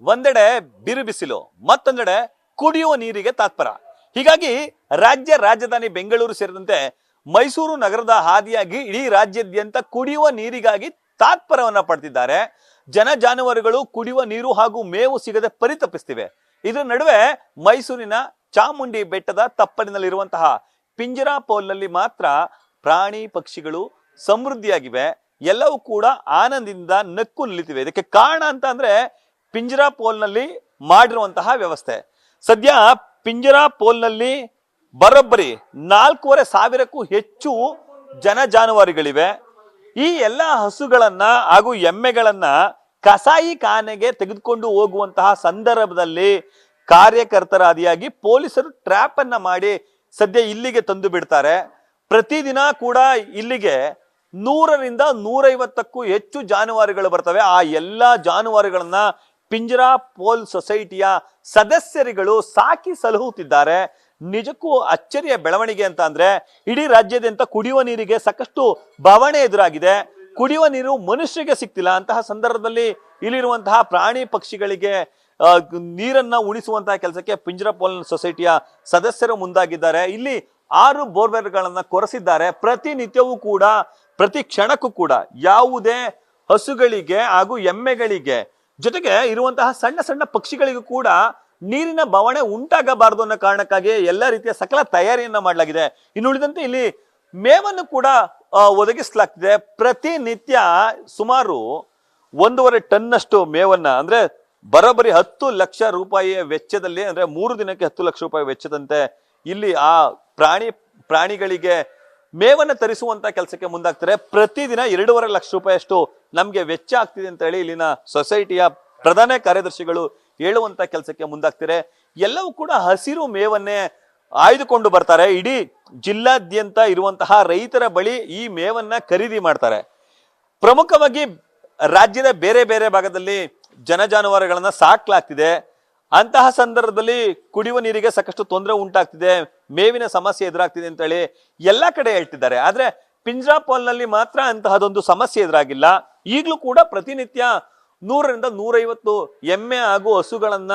ಒಂದೆಡೆ ಬಿರು ಬಿಸಿಲು, ಮತ್ತೊಂದೆಡೆ ಕುಡಿಯುವ ನೀರಿಗೆ ತಾತ್ಪರ. ಹೀಗಾಗಿ ರಾಜಧಾನಿ ಬೆಂಗಳೂರು ಸೇರಿದಂತೆ ಮೈಸೂರು ನಗರದ ಹಾದಿಯಾಗಿ ಇಡೀ ರಾಜ್ಯಾದ್ಯಂತ ಕುಡಿಯುವ ನೀರಿಗಾಗಿ ತಾತ್ಪರವನ್ನ ಪಡೆದಿದ್ದಾರೆ. ಜಾನುವಾರುಗಳು ಕುಡಿಯುವ ನೀರು ಹಾಗೂ ಮೇವು ಸಿಗದೆ ಪರಿತಪಿಸ್ತಿವೆ. ಇದರ ನಡುವೆ ಮೈಸೂರಿನ ಚಾಮುಂಡಿ ಬೆಟ್ಟದ ತಪ್ಪಲಿನಲ್ಲಿರುವಂತಹ ಪಿಂಜರಾಪೋಲ್ನಲ್ಲಿ ಮಾತ್ರ ಪ್ರಾಣಿ ಪಕ್ಷಿಗಳು ಸಮೃದ್ಧಿಯಾಗಿವೆ. ಎಲ್ಲವೂ ಕೂಡ ಆನಂದದಿಂದ ನಕ್ಕು ನಿಲ್ಲಿತಿವೆ. ಇದಕ್ಕೆ ಕಾರಣ ಅಂತ ಅಂದ್ರೆ ಪಿಂಜರಾಪೋಲ್ನಲ್ಲಿ ಮಾಡಿರುವಂತಹ ವ್ಯವಸ್ಥೆ. ಸದ್ಯ ಪಿಂಜರಾಪೋಲ್ನಲ್ಲಿ ಬರೋಬ್ಬರಿ 4,500ಕ್ಕೂ ಹೆಚ್ಚು ಜಾನುವಾರುಗಳಿವೆ. ಈ ಎಲ್ಲ ಹಸುಗಳನ್ನ ಹಾಗೂ ಎಮ್ಮೆಗಳನ್ನ ಕಸಾಯಿ ಖಾನೆಗೆ ತೆಗೆದುಕೊಂಡು ಹೋಗುವಂತಹ ಸಂದರ್ಭದಲ್ಲಿ ಕಾರ್ಯಕರ್ತರಾದಿಯಾಗಿ ಪೊಲೀಸರು ಟ್ರ್ಯಾಪ್ ಅನ್ನ ಮಾಡಿ ಸದ್ಯ ಇಲ್ಲಿಗೆ ತಂದು ಬಿಡ್ತಾರೆ. ಪ್ರತಿದಿನ ಕೂಡ ಇಲ್ಲಿಗೆ 100ರಿಂದ 150ಕ್ಕೂ ಹೆಚ್ಚು ಜಾನುವಾರುಗಳು ಬರ್ತವೆ. ಆ ಎಲ್ಲಾ ಜಾನುವಾರುಗಳನ್ನ ಪಿಂಜರಾಪೋಲ್ ಸೊಸೈಟಿಯ ಸದಸ್ಯರುಗಳು ಸಾಕಿ ಸಲಹುತ್ತಿದ್ದಾರೆ. ನಿಜಕ್ಕೂ ಅಚ್ಚರಿಯ ಬೆಳವಣಿಗೆ ಅಂತ ಅಂದ್ರೆ ಇಡೀ ರಾಜ್ಯಾದ್ಯಂತ ಕುಡಿಯುವ ನೀರಿಗೆ ಸಾಕಷ್ಟು ಬವಣೆ ಎದುರಾಗಿದೆ. ಕುಡಿಯುವ ನೀರು ಮನುಷ್ಯರಿಗೆ ಸಿಗ್ತಿಲ್ಲ. ಅಂತಹ ಸಂದರ್ಭದಲ್ಲಿ ಇಲ್ಲಿರುವಂತಹ ಪ್ರಾಣಿ ಪಕ್ಷಿಗಳಿಗೆ ನೀರನ್ನ ಉಣಿಸುವಂತಹ ಕೆಲಸಕ್ಕೆ ಪಿಂಜರಾಪೋಲ್ ಸೊಸೈಟಿಯ ಸದಸ್ಯರು ಮುಂದಾಗಿದ್ದಾರೆ. ಇಲ್ಲಿ 6 ಬೋರ್ವೆಲ್ಗಳನ್ನ ಕೊರೆಸಿದ್ದಾರೆ. ಪ್ರತಿನಿತ್ಯವೂ ಕೂಡ ಪ್ರತಿ ಕ್ಷಣಕ್ಕೂ ಕೂಡ ಯಾವುದೇ ಹಸುಗಳಿಗೆ ಹಾಗೂ ಎಮ್ಮೆಗಳಿಗೆ ಜೊತೆಗೆ ಇರುವಂತಹ ಸಣ್ಣ ಸಣ್ಣ ಪಕ್ಷಿಗಳಿಗೂ ಕೂಡ ನೀರಿನ ಬವಣೆ ಉಂಟಾಗಬಾರದು ಅನ್ನೋ ಕಾರಣಕ್ಕಾಗಿ ಎಲ್ಲ ರೀತಿಯ ಸಕಲ ತಯಾರಿಯನ್ನ ಮಾಡಲಾಗಿದೆ. ಇನ್ನು ಉಳಿದಂತೆ ಇಲ್ಲಿ ಮೇವನ್ನು ಕೂಡ ಒದಗಿಸಲಾಗ್ತಿದೆ. ಪ್ರತಿನಿತ್ಯ ಸುಮಾರು 1.5 ಟನ್ನಷ್ಟು ಮೇವನ್ನ ಅಂದ್ರೆ ಬರೋಬ್ಬರಿ 10 ಲಕ್ಷ ರೂಪಾಯಿಯ ವೆಚ್ಚದಲ್ಲಿ, ಅಂದ್ರೆ 3 ದಿನಕ್ಕೆ 10 ಲಕ್ಷ ರೂಪಾಯಿ ವೆಚ್ಚದಂತೆ ಇಲ್ಲಿ ಆ ಪ್ರಾಣಿಗಳಿಗೆ ಮೇವನ್ನ ತರಿಸುವಂತ ಕೆಲಸಕ್ಕೆ ಮುಂದಾಗ್ತಾರೆ. ಪ್ರತಿದಿನ 2.5 ಲಕ್ಷ ರೂಪಾಯಿ ಅಷ್ಟು ನಮ್ಗೆ ವೆಚ್ಚ ಆಗ್ತಿದೆ ಅಂತ ಹೇಳಿ ಇಲ್ಲಿನ ಸೊಸೈಟಿಯ ಪ್ರಧಾನ ಕಾರ್ಯದರ್ಶಿಗಳು ಹೇಳುವಂತ ಕೆಲಸಕ್ಕೆ ಮುಂದಾಗ್ತಾರೆ. ಎಲ್ಲವೂ ಕೂಡ ಹಸಿರು ಮೇವನ್ನೇ ಆಯ್ದುಕೊಂಡು ಬರ್ತಾರೆ. ಇಡೀ ಜಿಲ್ಲಾದ್ಯಂತ ಇರುವಂತಹ ರೈತರ ಬಳಿ ಈ ಮೇವನ್ನ ಖರೀದಿ ಮಾಡ್ತಾರೆ. ಪ್ರಮುಖವಾಗಿ ರಾಜ್ಯದ ಬೇರೆ ಬೇರೆ ಭಾಗದಲ್ಲಿ ಜಾನುವಾರುಗಳನ್ನ ಸಾಕ್ಲಾಗ್ತಿದೆ. ಅಂತಹ ಸಂದರ್ಭದಲ್ಲಿ ಕುಡಿಯುವ ನೀರಿಗೆ ಸಾಕಷ್ಟು ತೊಂದರೆ ಉಂಟಾಗ್ತಿದೆ, ಮೇವಿನ ಸಮಸ್ಯೆ ಎದುರಾಗ್ತಿದೆ ಅಂತ ಹೇಳಿ ಎಲ್ಲಾ ಕಡೆ ಹೇಳ್ತಿದ್ದಾರೆ. ಆದ್ರೆ ಪಿಂಜರಾಪೋಲ್ನಲ್ಲಿ ಮಾತ್ರ ಅಂತಹದೊಂದು ಸಮಸ್ಯೆ ಎದುರಾಗಿಲ್ಲ. ಈಗಲೂ ಕೂಡ ಪ್ರತಿನಿತ್ಯ 100ರಿಂದ 150 ಎಮ್ಮೆ ಹಾಗೂ ಹಸುಗಳನ್ನ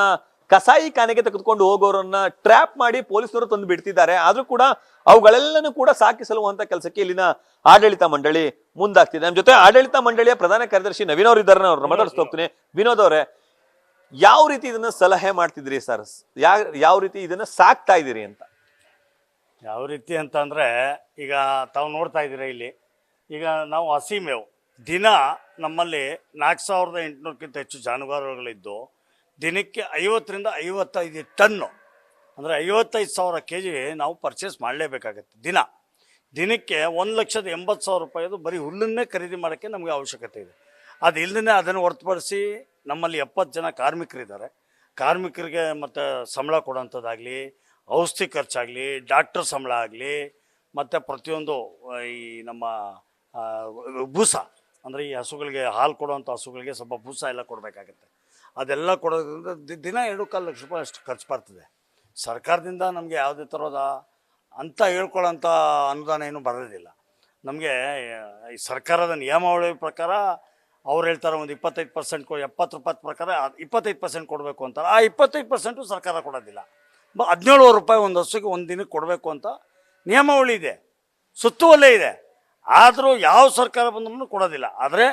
ಕಸಾಯಿ ಖಾನೆಗೆ ತೆಗೆದುಕೊಂಡು ಹೋಗೋರನ್ನ ಟ್ರ್ಯಾಪ್ ಮಾಡಿ ಪೊಲೀಸರು ತಂದು ಬಿಡ್ತಿದ್ದಾರೆ. ಆದ್ರೂ ಕೂಡ ಅವುಗಳೆಲ್ಲನೂ ಕೂಡ ಸಾಕಿಸಲುವಂತ ಕೆಲಸಕ್ಕೆ ಇಲ್ಲಿನ ಆಡಳಿತ ಮಂಡಳಿ ಮುಂದಾಗ್ತಿದೆ. ನಮ್ಮ ಜೊತೆ ಆಡಳಿತ ಮಂಡಳಿಯ ಪ್ರಧಾನ ಕಾರ್ಯದರ್ಶಿ ನವೀನ್ ಅವರು ಇದ್ದಾರೆ. ಅವ್ರನ್ನ ಮಾತಾಡಿಸ್ತಾ ಹೋಗ್ತೀನಿ. ವಿನೋದ್ ಅವರೇ, ಯಾವ ರೀತಿ ಇದನ್ನ ಸಲಹೆ ಮಾಡ್ತಿದ್ರಿ ಸರ್? ಯಾವ ರೀತಿ ಇದನ್ನ ಸಾಕ್ತಾ ಇದೀರಿ ಅಂತ? ಯಾವ ರೀತಿ ಅಂತ ಅಂದ್ರೆ ಈಗ ತಾವು ನೋಡ್ತಾ ಇದ್ದೀರಾ ಇಲ್ಲಿ ಈಗ ನಾವು ಹಸಿ ಮೇವು ದಿನ ನಮ್ಮಲ್ಲಿ 4,800ಕ್ಕಿಂತ ಹೆಚ್ಚು ಜಾನುವಾರುಗಳಿದ್ದು ದಿನಕ್ಕೆ 50ರಿಂದ 55 ಟನ್ನು ಅಂದರೆ 55,000 kg ನಾವು ಪರ್ಚೇಸ್ ಮಾಡಲೇಬೇಕಾಗತ್ತೆ. ದಿನಕ್ಕೆ 1,80,000 ರೂಪಾಯಿದು ಬರೀ ಹುಲ್ಲನ್ನೇ ಖರೀದಿ ಮಾಡೋಕ್ಕೆ ನಮಗೆ ಅವಶ್ಯಕತೆ ಇದೆ. ಅದು ಇಲ್ಲದೇ ಅದನ್ನು ಹೊರತುಪಡಿಸಿ ನಮ್ಮಲ್ಲಿ 70 ಜನ ಕಾರ್ಮಿಕರಿದ್ದಾರೆ. ಕಾರ್ಮಿಕರಿಗೆ ಮತ್ತು ಸಂಬಳ ಕೊಡೋಂಥದ್ದಾಗಲಿ, ಔಷಧಿ ಖರ್ಚಾಗಲಿ, ಡಾಕ್ಟರ್ ಸಂಬಳ ಆಗಲಿ, ಮತ್ತು ಪ್ರತಿಯೊಂದು ಈ ನಮ್ಮ ಬೂಸ ಅಂದರೆ ಈ ಹಸುಗಳಿಗೆ ಹಾಲು ಕೊಡುವಂಥ ಹಸುಗಳಿಗೆ ಸ್ವಲ್ಪ ಬೂಸ ಎಲ್ಲ ಕೊಡಬೇಕಾಗತ್ತೆ. ಅದೆಲ್ಲ ಕೊಡೋದ್ರಿಂದ ದಿನ 2.25 ಲಕ್ಷ ರೂಪಾಯಿ ಅಷ್ಟು ಖರ್ಚು ಬರ್ತದೆ. ಸರ್ಕಾರದಿಂದ ನಮಗೆ ಯಾವುದೇ ಥರದ ಅಂತ ಹೇಳ್ಕೊಳ್ಳೋಂಥ ಅನುದಾನ ಏನೂ ಬರೋದಿಲ್ಲ. ನಮಗೆ ಈ ಸರ್ಕಾರದ ನಿಯಮಾವಳಿ ಪ್ರಕಾರ ಅವ್ರು ಹೇಳ್ತಾರೆ ಒಂದು 25% 70 ರೂಪಾಯಿ ಪ್ರಕಾರ 25% ಕೊಡಬೇಕು ಅಂತಾರೆ. ಆ 25% ಸರ್ಕಾರ ಕೊಡೋದಿಲ್ಲ. 17,000 ರೂಪಾಯಿ ಒಂದು ಹಸುಗೆ ಒಂದು ದಿನಕ್ಕೆ ಕೊಡಬೇಕು ಅಂತ ನಿಯಮಾವಳಿ ಇದೆ, ಸುತ್ತುವಲ್ಲೇ ಇದೆ. ಆದರೂ ಯಾವ ಸರ್ಕಾರ ಬಂದ್ರೂ ಕೊಡೋದಿಲ್ಲ. ಆದರೆ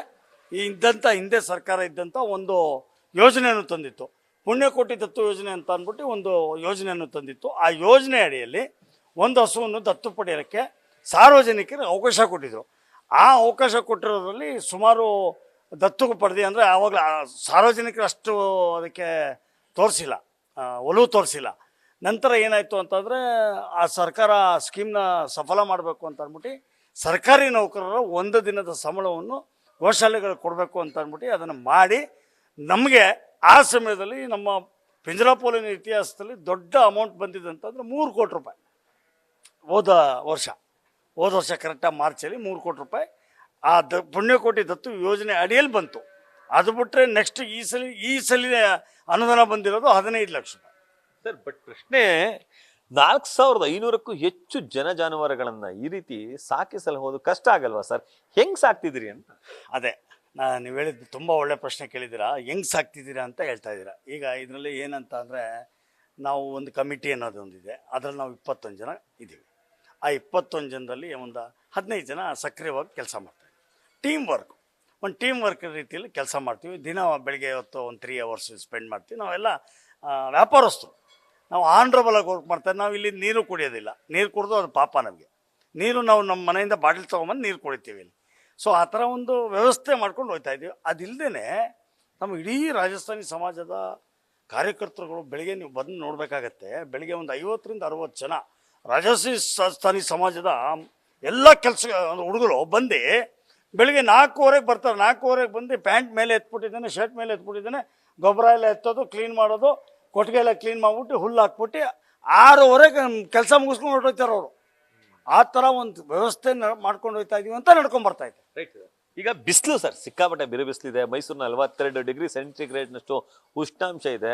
ಹಿಂದೆ ಸರ್ಕಾರ ಇದ್ದಂಥ ಒಂದು ಯೋಜನೆಯನ್ನು ತಂದಿತ್ತು, ಪುಣ್ಯಕೋಟಿ ದತ್ತು ಯೋಜನೆ ಅಂತ ಅಂದ್ಬಿಟ್ಟು ಒಂದು ಯೋಜನೆಯನ್ನು ತಂದಿತ್ತು. ಆ ಯೋಜನೆ ಅಡಿಯಲ್ಲಿ ಒಂದು ಹಸುವನ್ನು ದತ್ತು ಪಡೆಯೋಕ್ಕೆ ಸಾರ್ವಜನಿಕರಿಗೆ ಅವಕಾಶ ಕೊಟ್ಟಿದ್ರು. ಆ ಅವಕಾಶ ಕೊಟ್ಟಿರೋದ್ರಲ್ಲಿ ಸುಮಾರು ದತ್ತು ಪಡೆದಿ ಅಂದರೆ ಆವಾಗಲೇ ಸಾರ್ವಜನಿಕರು ಅಷ್ಟು ಅದಕ್ಕೆ ತೋರಿಸಿಲ್ಲ, ಒಲವು ತೋರಿಸಿಲ್ಲ. ನಂತರ ಏನಾಯಿತು ಅಂತಂದರೆ ಆ ಸರ್ಕಾರ ಸ್ಕೀಮ್ನ ಸಫಲ ಮಾಡಬೇಕು ಅಂತ ಅಂದ್ಬಿಟ್ಟು ಸರ್ಕಾರಿ ನೌಕರರ 1 ದಿನದ ಸಂಬಳವನ್ನು ಗೋಶಾಲೆಗಳಿಗೆ ಕೊಡಬೇಕು ಅಂತ ಅಂದ್ಬಿಟ್ಟು ಅದನ್ನು ಮಾಡಿ ನಮಗೆ ಆ ಸಮಯದಲ್ಲಿ ನಮ್ಮ ಪಿಂಜರಾಪೋಲಿನ ಇತಿಹಾಸದಲ್ಲಿ ದೊಡ್ಡ ಅಮೌಂಟ್ ಬಂದಿದೆ ಅಂತಂದರೆ 3 ಕೋಟಿ ರೂಪಾಯಿ. ಹೋದ ವರ್ಷ ಕರೆಕ್ಟಾಗಿ ಮಾರ್ಚಲ್ಲಿ 3 ಕೋಟಿ ರೂಪಾಯಿ ಆ ಪುಣ್ಯಕೋಟಿ ದತ್ತು ಯೋಜನೆ ಅಡಿಯಲ್ಲಿ ಬಂತು. ಅದು ಬಿಟ್ಟರೆ ನೆಕ್ಸ್ಟ್ ಈ ಸಲ ಅನುದಾನ ಬಂದಿರೋದು 15 ಲಕ್ಷ ರೂಪಾಯಿ ಸರ್. ಬಟ್ ಪ್ರಶ್ನೆ, 4,500ಕ್ಕೂ ಹೆಚ್ಚು ಜಾನುವಾರುಗಳನ್ನ ಈ ರೀತಿ ಸಾಕಿಸಲು ಹೋದು ಕಷ್ಟ ಆಗಲ್ವಾ ಸರ್? ಹೆಂಗ್ ಸಾಕ್ತಿದ್ರಿ ಅಂತ? ಅದೇ ನೀವು ಹೇಳಿದ್ದು ತುಂಬ ಒಳ್ಳೆ ಪ್ರಶ್ನೆ ಕೇಳಿದ್ದೀರಾ. ಹೆಂಗೆ ಸಾಕ್ತಿದ್ದೀರಾ ಅಂತ ಹೇಳ್ತಾ ಇದ್ದೀರಾ. ಈಗ ಇದರಲ್ಲಿ ಏನಂತ ಅಂದರೆ, ನಾವು ಒಂದು ಕಮಿಟಿ ಅನ್ನೋದು ಒಂದಿದೆ, ಅದರಲ್ಲಿ ನಾವು 21 ಜನ ಇದ್ದೀವಿ. ಆ 21 ಜನರಲ್ಲಿ ಒಂದು 15 ಜನ ಸಕ್ರಿಯವಾಗಿ ಕೆಲಸ ಮಾಡ್ತೀವಿ. ಟೀಮ್ ವರ್ಕ್ ರೀತಿಯಲ್ಲಿ ಕೆಲಸ ಮಾಡ್ತೀವಿ. ದಿನ ಬೆಳಿಗ್ಗೆ ಹೊತ್ತು ಒಂದು 3 hours ಸ್ಪೆಂಡ್ ಮಾಡ್ತೀವಿ. ನಾವೆಲ್ಲ ವ್ಯಾಪಾರಸ್ಥರು, ನಾವು ಆನರಬಲ್ ಆಗಿ ವರ್ಕ್ ಮಾಡ್ತಾರೆ. ನಾವು ಇಲ್ಲಿ ನೀರು ಕುಡಿಯೋದಿಲ್ಲ, ನೀರು ಕುಡಿದು ಅದು ಪಾಪ ನಮಗೆ. ನೀರು ನಾವು ನಮ್ಮ ಮನೆಯಿಂದ ಬಾಟಲ್ ತೊಗೊಂಬಂದು ನೀರು ಕುಡಿತೀವಿ ಇಲ್ಲಿ. ಸೊ ಆ ಥರ ಒಂದು ವ್ಯವಸ್ಥೆ ಮಾಡ್ಕೊಂಡು ಹೋಗ್ತಾ ಇದ್ದೀವಿ. ಅದಿಲ್ಲದೇ ನಮ್ಮ ಇಡೀ ರಾಜಸ್ಥಾನಿ ಸಮಾಜದ ಕಾರ್ಯಕರ್ತರುಗಳು ಬೆಳಿಗ್ಗೆ ನೀವು ಬಂದು ನೋಡಬೇಕಾಗತ್ತೆ. ಬೆಳಿಗ್ಗೆ ಒಂದು 50ರಿಂದ 60 ಜನ ರಾಜಸ್ಥಾನಿ ಸಮಾಜದ ಎಲ್ಲ ಕೆಲಸ ಹುಡುಗರು ಬಂದು ಬೆಳಿಗ್ಗೆ 4:15 ಬರ್ತಾರೆ. 4:15 ಬಂದು ಪ್ಯಾಂಟ್ ಮೇಲೆ ಎತ್ಬಿಟ್ಟಿದ್ದಾನೆ, ಶರ್ಟ್ ಮೇಲೆ ಎತ್ಬಿಟ್ಟಿದ್ದಾನೆ, ಗೊಬ್ಬರ ಎಲ್ಲ ಎತ್ತೋದು, ಕ್ಲೀನ್ ಮಾಡೋದು, ಕೊಟ್ಟಿಗೆ ಎಲ್ಲ ಕ್ಲೀನ್ ಮಾಡಿಬಿಟ್ಟು ಹುಲ್ಲು ಹಾಕ್ಬಿಟ್ಟು 6:15 ಕೆಲಸ ಮುಗಿಸ್ಕೊಂಡು ಹೊರಟೋಗ್ತಾರೆ ಅವರು. ಆ ಥರ ಒಂದು ವ್ಯವಸ್ಥೆ ಮಾಡ್ಕೊಂಡು ಹೋಗ್ತಾ ಇದೀವಿ ಅಂತ ನಡ್ಕೊಂಡು ಬರ್ತಾ ಇದೆ. ಈಗ ಬಿಸಿಲು ಸರ್, ಸಿಕ್ಕಾಪಟ್ಟೆ ಬಿರು ಬಿಸಿಲಿದೆ. ಮೈಸೂರಿನ 42 ಡಿಗ್ರಿ ಸೆಂಟಿಗ್ರೇಡ್ನಷ್ಟು ಉಷ್ಣಾಂಶ ಇದೆ.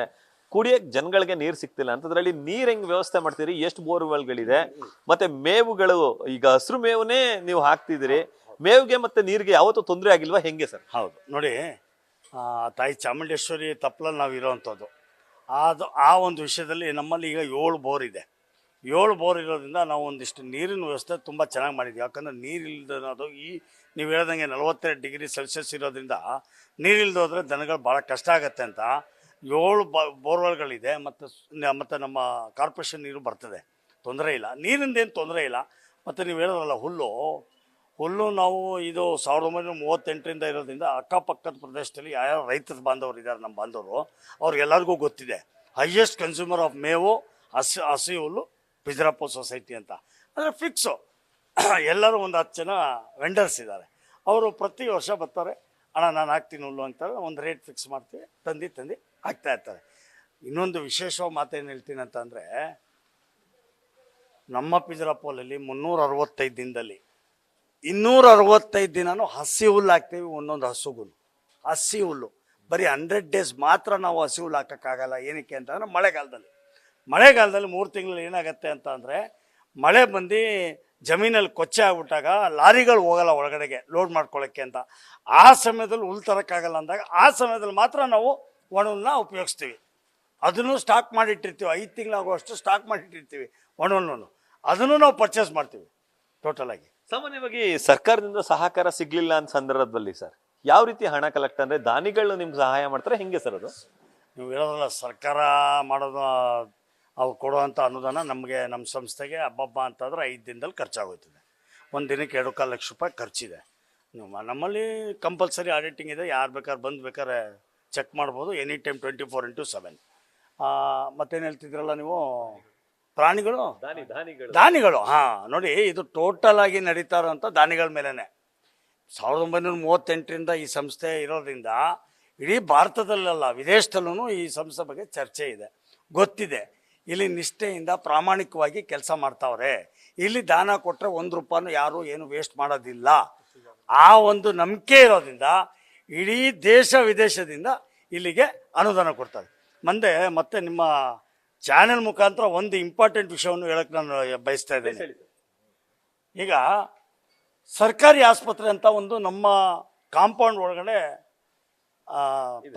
ಕುಡಿಯಕ್ಕೆ ಜನಗಳಿಗೆ ನೀರು ಸಿಗ್ತಿಲ್ಲ. ಅಂತದ್ರಲ್ಲಿ ನೀರ್ ಹೆಂಗ್ ವ್ಯವಸ್ಥೆ ಮಾಡ್ತೀರಿ? ಎಷ್ಟು ಬೋರ್ವೆಲ್ಗಳಿದೆ? ಮತ್ತೆ ಮೇವುಗಳು, ಈಗ ಹಸಿರು ಮೇವನ್ನೇ ನೀವು ಹಾಕ್ತಿದ್ದೀರಿ, ಮೇವಿಗೆ ಮತ್ತೆ ನೀರಿಗೆ ಯಾವತ್ತೂ ತೊಂದರೆ ಆಗಿಲ್ವಾ, ಹೆಂಗೆ ಸರ್? ಹೌದು ನೋಡಿ, ತಾಯಿ ಚಾಮುಂಡೇಶ್ವರಿ ತಪ್ಪಲಲ್ಲಿ ನಾವು ಇರೋವಂಥದ್ದು. ಆ ಒಂದು ವಿಷಯದಲ್ಲಿ ನಮ್ಮಲ್ಲಿ ಈಗ 7 ಬೋರ್ ಇದೆ. 7 ಬೋರ್ ಇರೋದ್ರಿಂದ ನಾವು ಒಂದಿಷ್ಟು ನೀರಿನ ವ್ಯವಸ್ಥೆ ತುಂಬ ಚೆನ್ನಾಗಿ ಮಾಡಿದ್ವಿ. ಯಾಕಂದರೆ ನೀರಿಲ್ಲದನ್ನೋದು ನೀವು ಹೇಳ್ದಂಗೆ 42 ಡಿಗ್ರಿ ಸೆಲ್ಸಿಯಸ್ ಇರೋದ್ರಿಂದ ನೀರಿಲ್ದು ಹೋದರೆ ದನಗಳು ಭಾಳ ಕಷ್ಟ ಆಗುತ್ತೆ ಅಂತ 7 ಬೋರ್ವೆಲ್ಗಳಿದೆ. ಮತ್ತು ನಮ್ಮ ಕಾರ್ಪೊರೇಷನ್ ನೀರು ಬರ್ತದೆ, ತೊಂದರೆ ಇಲ್ಲ, ನೀರಿಂದೇನು ತೊಂದರೆ ಇಲ್ಲ. ಮತ್ತು ನೀವು ಹೇಳೋದ್ರಲ್ಲ ಹುಲ್ಲು ನಾವು ಇದು 1938ರಿಂದ ಇರೋದ್ರಿಂದ ಅಕ್ಕಪಕ್ಕದ ಪ್ರದೇಶದಲ್ಲಿ ಯಾವ್ಯಾವ ರೈತರ ಬಾಂಧವರು ಇದ್ದಾರೆ, ನಮ್ಮ ಬಾಂಧವರು, ಅವ್ರಿಗೆಲ್ಲರಿಗೂ ಗೊತ್ತಿದೆ. ಹೈಯೆಸ್ಟ್ ಕನ್ಸ್ಯೂಮರ್ ಆಫ್ ಮೇವು ಹಸಿ ಹುಲ್ಲು ಬಿಜರಾಪುರ ಸೊಸೈಟಿ ಅಂತ. ಅಂದರೆ ಫಿಕ್ಸು ಎಲ್ಲರೂ ಒಂದು 10 ಜನ ವೆಂಡರ್ಸ್ ಇದ್ದಾರೆ. ಅವರು ಪ್ರತಿ ವರ್ಷ ಬರ್ತಾರೆ, ಅಣ್ಣ ನಾನು ಹಾಕ್ತೀನಿ ಹುಲ್ಲು ಅಂತಾರೆ, ಒಂದು ರೇಟ್ ಫಿಕ್ಸ್ ಮಾಡ್ತೀವಿ, ತಂದು ಹಾಕ್ತಾ ಇರ್ತಾರೆ. ಇನ್ನೊಂದು ವಿಶೇಷವಾಗಿ ಮಾತೇನು ಹೇಳ್ತೀನಿ ಅಂತಂದರೆ, ನಮ್ಮ ಬಿಜರಾಪುರಲ್ಲಿ 365 ದಿನದಲ್ಲಿ 265 ದಿನನೂ ಹಸಿ ಹುಲ್ಲು ಹಾಕ್ತೀವಿ. ಒಂದೊಂದು ಹಸಿ ಹುಲ್ಲು ಬರೀ 100 days ಮಾತ್ರ ನಾವು ಹಸಿ ಹುಲ್ಲು ಹಾಕೋಕ್ಕಾಗಲ್ಲ. ಏನಕ್ಕೆ ಅಂತಂದರೆ ಮಳೆಗಾಲದಲ್ಲಿ 3 ತಿಂಗಳಲ್ಲಿ ಏನಾಗುತ್ತೆ ಅಂತ ಅಂದರೆ, ಮಳೆ ಬಂದು ಜಮೀನಲ್ಲಿ ಕೊಚ್ಚೆ ಆಗ್ಬಿಟ್ಟಾಗ ಲಾರಿಗಳು ಹೋಗಲ್ಲ ಒಳಗಡೆಗೆ ಲೋಡ್ ಮಾಡ್ಕೊಳ್ಳೋಕ್ಕೆ ಅಂತ. ಆ ಸಮಯದಲ್ಲಿ ಹುಲ್ಲು ತರೋಕ್ಕಾಗಲ್ಲ ಅಂದಾಗ ಆ ಸಮಯದಲ್ಲಿ ಮಾತ್ರ ನಾವು ಒಣ ಹುಲ್ಲನ್ನ ಉಪಯೋಗಿಸ್ತೀವಿ. ಅದನ್ನು ಸ್ಟಾಕ್ ಮಾಡಿಟ್ಟಿರ್ತೀವಿ, 5 ತಿಂಗಳಾಗುವಷ್ಟು ಸ್ಟಾಕ್ ಮಾಡಿಟ್ಟಿರ್ತೀವಿ ಒಣ ಹುಲ್ಲನ್ನು. ಅದನ್ನು ನಾವು ಪರ್ಚೇಸ್ ಮಾಡ್ತೀವಿ ಟೋಟಲಾಗಿ. ಸಾಮಾನ್ಯವಾಗಿ ಸರ್ಕಾರದಿಂದ ಸಹಕಾರ ಸಿಗ್ಲಿಲ್ಲ ಅಂತ ಸಂದರ್ಭದಲ್ಲಿ ಸರ್ ಯಾವ ರೀತಿ ಹಣ ಕಲೆಕ್ಟ್, ಅಂದ್ರೆ ದಾನಿಗಳು ನಿಮ್ಗೆ ಸಹಾಯ ಮಾಡ್ತಾರೆ, ಹೆಂಗೆ ಸರ್ ಅದು? ನೀವು ಹೇಳೋದಲ್ಲ, ಸರ್ಕಾರ ಮಾಡೋದು, ಅವ್ರು ಕೊಡುವಂಥ ಅನುದಾನ ನಮಗೆ, ನಮ್ಮ ಸಂಸ್ಥೆಗೆ ಹಬ್ಬ ಅಂತಂದ್ರೆ 5 ದಿನದಲ್ಲಿ ಖರ್ಚಾಗೋಯ್ತದೆ. ಒಂದು ದಿನಕ್ಕೆ 2.25 ಲಕ್ಷ ರೂಪಾಯಿ ಖರ್ಚಿದೆ. ನಮ್ಮಲ್ಲಿ ಕಂಪಲ್ಸರಿ ಆಡಿಟಿಂಗ್ ಇದೆ, ಯಾರು ಬೇಕಾದ್ರೆ ಚೆಕ್ ಮಾಡ್ಬೋದು, ಎನಿ ಟೈಮ್ 24/7. ಮತ್ತೇನು ಹೇಳ್ತಿದ್ರಲ್ಲ ನೀವು, ಪ್ರಾಣಿಗಳು, ದಾನಿಗಳು. ನೋಡಿ, ಇದು ಟೋಟಲ್ ಆಗಿ ನಡೀತಾ ಇರೋಂಥ ದಾನಿಗಳ ಮೇಲೇ 1938ರಿಂದ ಈ ಸಂಸ್ಥೆ ಇರೋದ್ರಿಂದ ಇಡೀ ಭಾರತದಲ್ಲೆಲ್ಲ ವಿದೇಶದಲ್ಲೂ ಈ ಸಂಸ್ಥೆ ಬಗ್ಗೆ ಚರ್ಚೆ ಇದೆ, ಗೊತ್ತಿದೆ. ಇಲ್ಲಿ ನಿಷ್ಠೆಯಿಂದ ಪ್ರಾಮಾಣಿಕವಾಗಿ ಕೆಲಸ ಮಾಡ್ತಾವ್ರೆ. ಇಲ್ಲಿ ದಾನ ಕೊಟ್ಟರೆ 1 ರೂಪಾಯಿನೂ ಯಾರು ಏನು ವೇಸ್ಟ್ ಮಾಡೋದಿಲ್ಲ. ಆ ಒಂದು ನಂಬಿಕೆ ಇರೋದ್ರಿಂದ ಇಡೀ ದೇಶ ವಿದೇಶದಿಂದ ಇಲ್ಲಿಗೆ ಅನುದಾನ ಕೊಡ್ತಾರೆ. ಮತ್ತೆ ನಿಮ್ಮ ಚಾನೆಲ್ ಮುಖಾಂತರ ಒಂದು ಇಂಪಾರ್ಟೆಂಟ್ ವಿಷಯವನ್ನು ಹೇಳಕ್ಕೆ ನಾನು ಬಯಸ್ತಾ ಇದ್ದೇನೆ. ಈಗ ಸರ್ಕಾರಿ ಆಸ್ಪತ್ರೆ ಅಂತ ಒಂದು ನಮ್ಮ ಕಾಂಪೌಂಡ್ ಒಳಗಡೆ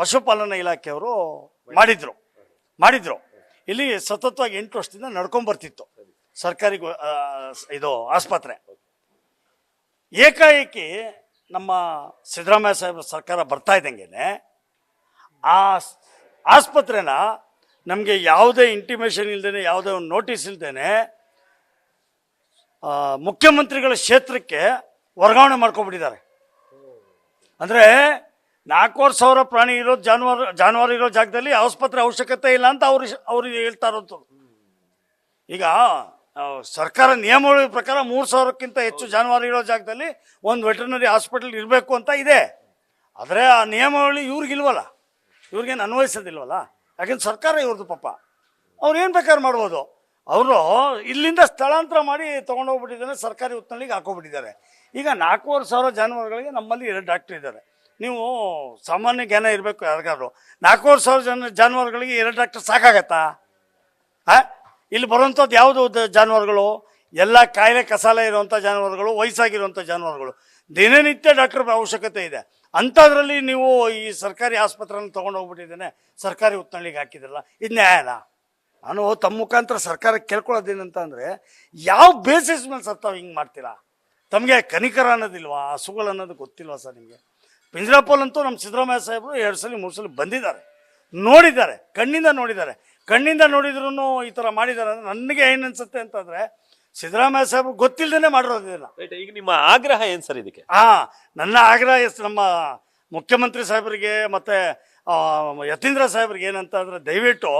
ಪಶುಪಾಲನಾ ಇಲಾಖೆಯವರು ಮಾಡಿದ್ರು. ಇಲ್ಲಿ ಸತತವಾಗಿ 8 ವರ್ಷದಿಂದ ನಡ್ಕೊಂಡ್ಬರ್ತಿತ್ತು ಸರ್ಕಾರಿ ಇದು ಆಸ್ಪತ್ರೆ. ಏಕಾಏಕಿ ನಮ್ಮ ಸಿದ್ದರಾಮಯ್ಯ ಸಾಹೇಬ್ರ ಸರ್ಕಾರ ಬರ್ತಾ ಇದ್ದಂಗೆ ಆ ಆಸ್ಪತ್ರೆನ ನಮಗೆ ಯಾವುದೇ ಇಂಟಿಮೇಷನ್ ಇಲ್ದೇನೆ, ಯಾವುದೇ ಒಂದು ನೋಟಿಸ್ ಇಲ್ದೇನೆ ಮುಖ್ಯಮಂತ್ರಿಗಳ ಕ್ಷೇತ್ರಕ್ಕೆ ವರ್ಗಾವಣೆ ಮಾಡ್ಕೊಂಡ್ಬಿಟ್ಟಿದ್ದಾರೆ. ಅಂದರೆ 4,500 ಪ್ರಾಣಿ ಇರೋ ಜಾನುವಾರು ಇರೋ ಜಾಗದಲ್ಲಿ ಆಸ್ಪತ್ರೆ ಅವಶ್ಯಕತೆ ಇಲ್ಲ ಅಂತ ಅವ್ರು ಹೇಳ್ತಾ ಇರೋದು. ಈಗ ಸರ್ಕಾರ ನಿಯಮಗಳ ಪ್ರಕಾರ 3,000ಕ್ಕಿಂತ ಹೆಚ್ಚು ಜಾನುವಾರು ಇರೋ ಜಾಗದಲ್ಲಿ ಒಂದು ವೆಟರ್ನರಿ ಹಾಸ್ಪಿಟಲ್ ಇರಬೇಕು ಅಂತ ಇದೆ. ಆದರೆ ಆ ನಿಯಮಾವಳಿ ಇವ್ರಿಗೇನು ಅನ್ವಯಿಸೋದಿಲ್ವಲ್ಲ. ಯಾಕೆಂದ್ರೆ ಸರ್ಕಾರ ಇವ್ರದ್ದು ಪಾಪ, ಅವ್ರು ಏನು ಬೇಕಾದ್ರೂ ಮಾಡ್ಬೋದು. ಅವರು ಇಲ್ಲಿಂದ ಸ್ಥಳಾಂತರ ಮಾಡಿ ತೊಗೊಂಡೋಗ್ಬಿಟ್ಟಿದ್ದಾರೆ, ಸರ್ಕಾರಿ ಹೊತ್ತಿನಲ್ಲಿಗೆ ಹಾಕೋಗ್ಬಿಟ್ಟಿದ್ದಾರೆ. ಈಗ 4,500 ಜಾನುವಾರುಗಳಿಗೆ ನಮ್ಮಲ್ಲಿ 2 ಡಾಕ್ಟ್ರ್ ಇದ್ದಾರೆ. ನೀವು ಸಾಮಾನ್ಯ ಜ್ಞಾನ ಇರಬೇಕು ಯಾರಿಗಾದ್ರು. 4,500 ಜಾನುವಾರುಗಳಿಗೆ 2 ಡಾಕ್ಟರ್ ಸಾಕಾಗತ್ತಾ? ಇಲ್ಲಿ ಬರುವಂಥದ್ದು ಯಾವುದು ಜಾನುವಾರುಗಳು? ಎಲ್ಲ ಕಾಯಿಲೆ ಕಸಾಲೆ ಇರುವಂಥ ಜಾನುವಾರುಗಳು, ವಯಸ್ಸಾಗಿರುವಂಥ ಜಾನುವಾರುಗಳು. ದಿನನಿತ್ಯ ಡಾಕ್ಟರ್ ಅವಶ್ಯಕತೆ ಇದೆ. ಅಂಥದ್ರಲ್ಲಿ ನೀವು ಈ ಸರ್ಕಾರಿ ಆಸ್ಪತ್ರೆನ ತೊಗೊಂಡು ಹೋಗ್ಬಿಟ್ಟಿದ್ದೇನೆ ಸರ್ಕಾರಿ ಉತ್ನಳ್ಳಿಗೆ ಹಾಕಿದ್ರಲ್ಲ ಇದು ನ್ಯಾಯನಾ? ನಾನು ತಮ್ಮ ಮುಖಾಂತರ ಸರ್ಕಾರಕ್ಕೆ ಕೇಳ್ಕೊಳ್ಳೋದೇನಂತ ಅಂದರೆ, ಯಾವ ಬೇಸಿಸ್ ಮೇಲೆ ಸರ್ ತಾವು ಹಿಂಗೆ ಮಾಡ್ತೀರಾ? ತಮಗೆ ಕನಿಕರ ಅನ್ನೋದಿಲ್ವಾ? ಹಸುಗಳು ಅನ್ನೋದು ಗೊತ್ತಿಲ್ವಾ ಸರ್ ನಿಮಗೆ? ಪಿಂಜರಾಪೋಲ್ ನಮ್ಮ ಸಿದ್ದರಾಮಯ್ಯ ಸಾಹೇಬರು 2 ಸಲ 3 ಸಲ ಬಂದಿದ್ದಾರೆ, ನೋಡಿದ್ದಾರೆ, ಕಣ್ಣಿಂದ ನೋಡಿದ್ರು ಈ ಥರ ಮಾಡಿದ್ದಾರೆ ಅಂದರೆ ನನಗೆ ಏನು ಅನ್ಸುತ್ತೆ ಅಂತಂದರೆ ಸಿದ್ದರಾಮಯ್ಯ ಸಾಹೇಬರು ಗೊತ್ತಿಲ್ಲದೇ ಮಾಡಿರೋದಿಲ್ಲ. ಈಗ ನಿಮ್ಮ ಆಗ್ರಹ ಏನ್ ಸರ್ ಇದಕ್ಕೆ? ನನ್ನ ಆಗ್ರಹ ನಮ್ಮ ಮುಖ್ಯಮಂತ್ರಿ ಸಾಹೇಬರಿಗೆ ಮತ್ತು ಯತೀಂದ್ರ ಸಾಹೇಬ್ರಿಗೆ ಏನಂತ ಅಂದರೆ, ದಯವಿಟ್ಟು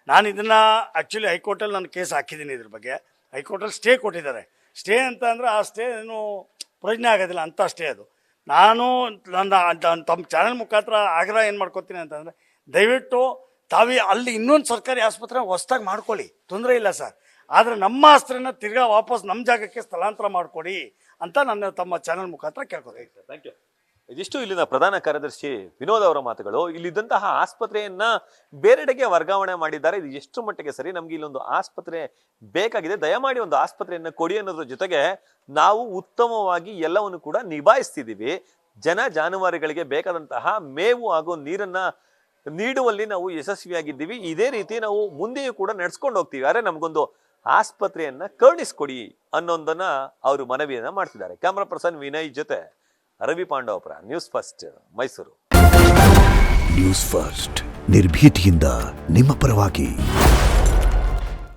ನಾನು ಇದನ್ನು ಆ್ಯಕ್ಚುಲಿ ಹೈಕೋರ್ಟಲ್ಲಿ ನಾನು ಕೇಸ್ ಹಾಕಿದ್ದೀನಿ ಇದ್ರ ಬಗ್ಗೆ. ಹೈಕೋರ್ಟಲ್ಲಿ ಸ್ಟೇ ಕೊಟ್ಟಿದ್ದಾರೆ. ಸ್ಟೇ ಅಂತ ಅಂದರೆ ಆ ಸ್ಟೇ ಏನು ಪ್ರಯೋಜನ ಆಗೋದಿಲ್ಲ ಅಂತ ಸ್ಟೇ ಅದು. ನಾನು ತಮ್ಮ ಚಾನಲ್ ಮುಖಾಂತರ ಆಗ್ರಹ ಏನು ಮಾಡ್ಕೊತೀನಿ ಅಂತಂದರೆ, ದಯವಿಟ್ಟು ತಾವೇ ಅಲ್ಲಿ ಇನ್ನೊಂದು ಸರ್ಕಾರಿ ಆಸ್ಪತ್ರೆ ಹೊಸ್ದಾಗಿ ಮಾಡ್ಕೊಳ್ಳಿ, ತೊಂದರೆ ಇಲ್ಲ ಸರ್. ಆದರೆ ನಮ್ಮ ಆಸ್ತಿನ ತಿರ್ಗಾ ವಾಪಸ್ ನಮ್ಮ ಜಾಗಕ್ಕೆ ಸ್ಥಳಾಂತರ ಮಾಡಿಕೊಡಿ ಅಂತ ನಾನು ತಮ್ಮ ಚಾನಲ್ ಮುಖಾಂತರ ಕೇಳ್ಕೊತೀನಿ. Thank you. ಇದಿಷ್ಟು ಇಲ್ಲಿನ ಪ್ರಧಾನ ಕಾರ್ಯದರ್ಶಿ ವಿನೋದ್ ಅವರ ಮಾತುಗಳು. ಇಲ್ಲಿದ್ದಂತಹ ಆಸ್ಪತ್ರೆಯನ್ನ ಬೇರೆಡೆಗೆ ವರ್ಗಾವಣೆ ಮಾಡಿದ್ದಾರೆ. ಇದು ಎಷ್ಟು ಮಟ್ಟಿಗೆ ಸರಿ? ನಮ್ಗೆ ಇಲ್ಲೊಂದು ಆಸ್ಪತ್ರೆ ಬೇಕಾಗಿದೆ, ದಯಮಾಡಿ ಒಂದು ಆಸ್ಪತ್ರೆಯನ್ನ ಕೊಡಿ ಅನ್ನೋದ್ರ ಜೊತೆಗೆ ನಾವು ಉತ್ತಮವಾಗಿ ಎಲ್ಲವನ್ನು ಕೂಡ ನಿಭಾಯಿಸ್ತಿದ್ದೀವಿ. ಜಾನುವಾರುಗಳಿಗೆ ಬೇಕಾದಂತಹ ಮೇವು ಹಾಗೂ ನೀರನ್ನ ನೀಡುವಲ್ಲಿ ನಾವು ಯಶಸ್ವಿಯಾಗಿದ್ದೀವಿ. ಇದೇ ರೀತಿ ನಾವು ಮುಂದೆಯೂ ಕೂಡ ನಡ್ಸ್ಕೊಂಡು ಹೋಗ್ತೀವಿ. ಆದರೆ ನಮಗೊಂದು ಆಸ್ಪತ್ರೆಯನ್ನ ಕರುಣಿಸ್ಕೊಡಿ ಅನ್ನೋದನ್ನ ಅವರು ಮನವಿಯನ್ನ ಮಾಡ್ತಿದ್ದಾರೆ. ಕ್ಯಾಮ್ರಾ ಪರ್ಸನ್ ವಿನಯ್ ಜೊತೆ Ravi Pandavapura, news first, Mysuru. News first ನಿರ್ಭೀತಿಯಿಂದ ನಿಮ್ಮ ಪರವಾಗಿ.